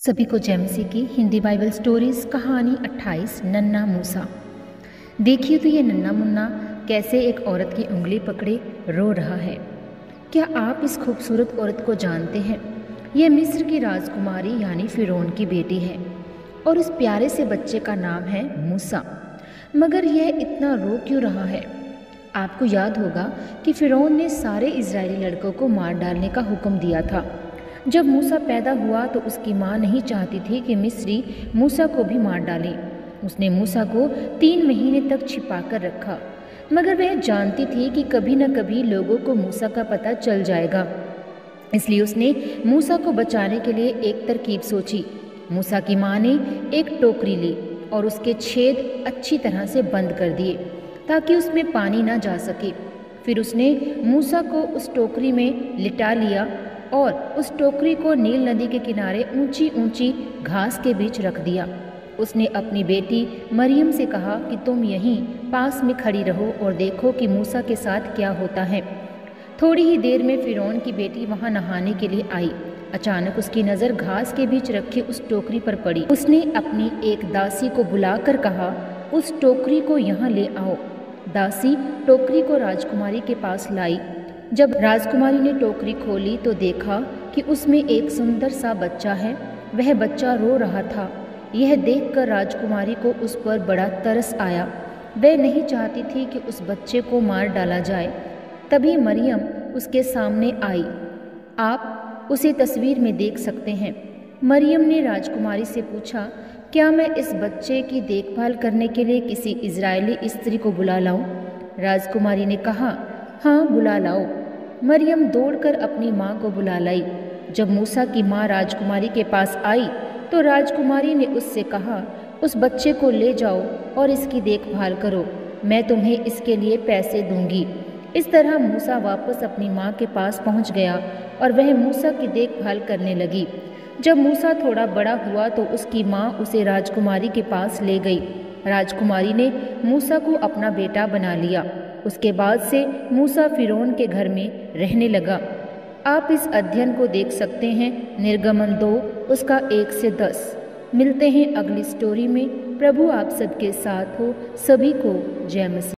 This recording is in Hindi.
सभी को जय मसीह की हिंदी बाइबल स्टोरीज कहानी 28 नन्ना मूसा। देखिए तो ये नन्ना मुन्ना कैसे एक औरत की उंगली पकड़े रो रहा है। क्या आप इस खूबसूरत औरत को जानते हैं? यह मिस्र की राजकुमारी यानी फिरौन की बेटी है और उस प्यारे से बच्चे का नाम है मूसा। मगर यह इतना रो क्यों रहा है? आपको याद होगा कि फिरौन ने सारे इजरायली लड़कों को मार डालने का हुक्म दिया था। जब मूसा पैदा हुआ तो उसकी माँ नहीं चाहती थी कि मिस्री मूसा को भी मार डाले। उसने मूसा को 3 महीने तक छिपा कर रखा, मगर वह जानती थी कि कभी न कभी लोगों को मूसा का पता चल जाएगा। इसलिए उसने मूसा को बचाने के लिए एक तरकीब सोची। मूसा की माँ ने एक टोकरी ली और उसके छेद अच्छी तरह से बंद कर दिए ताकि उसमें पानी ना जा सके। फिर उसने मूसा को उस टोकरी में लिटा लिया और उस टोकरी को नील नदी के किनारे ऊंची ऊंची घास के बीच रख दिया। उसने अपनी बेटी मरियम से कहा कि तुम यहीं पास में खड़ी रहो और देखो कि मूसा के साथ क्या होता है। थोड़ी ही देर में फिरौन की बेटी वहां नहाने के लिए आई। अचानक उसकी नज़र घास के बीच रखी उस टोकरी पर पड़ी। उसने अपनी एक दासी को बुलाकर कहा, उस टोकरी को यहाँ ले आओ। दासी टोकरी को राजकुमारी के पास लाई। जब राजकुमारी ने टोकरी खोली तो देखा कि उसमें एक सुंदर सा बच्चा है। वह बच्चा रो रहा था। यह देखकर राजकुमारी को उस पर बड़ा तरस आया। वह नहीं चाहती थी कि उस बच्चे को मार डाला जाए। तभी मरियम उसके सामने आई। आप उसे तस्वीर में देख सकते हैं। मरियम ने राजकुमारी से पूछा, क्या मैं इस बच्चे की देखभाल करने के लिए किसी इजरायली स्त्री को बुला लाऊं? राजकुमारी ने कहा, हाँ बुला लाओ। मरियम दौड़कर अपनी माँ को बुला लाई। जब मूसा की माँ राजकुमारी के पास आई तो राजकुमारी ने उससे कहा, उस बच्चे को ले जाओ और इसकी देखभाल करो, मैं तुम्हें इसके लिए पैसे दूंगी। इस तरह मूसा वापस अपनी माँ के पास पहुँच गया और वह मूसा की देखभाल करने लगी। जब मूसा थोड़ा बड़ा हुआ तो उसकी माँ उसे राजकुमारी के पास ले गई। राजकुमारी ने मूसा को अपना बेटा बना लिया। उसके बाद से मूसा फिरौन के घर में रहने लगा। आप इस अध्ययन को देख सकते हैं, निर्गमन 2 उसका 1 से 10। मिलते हैं अगली स्टोरी में। प्रभु आप सबके साथ हो। सभी को जय मसीह।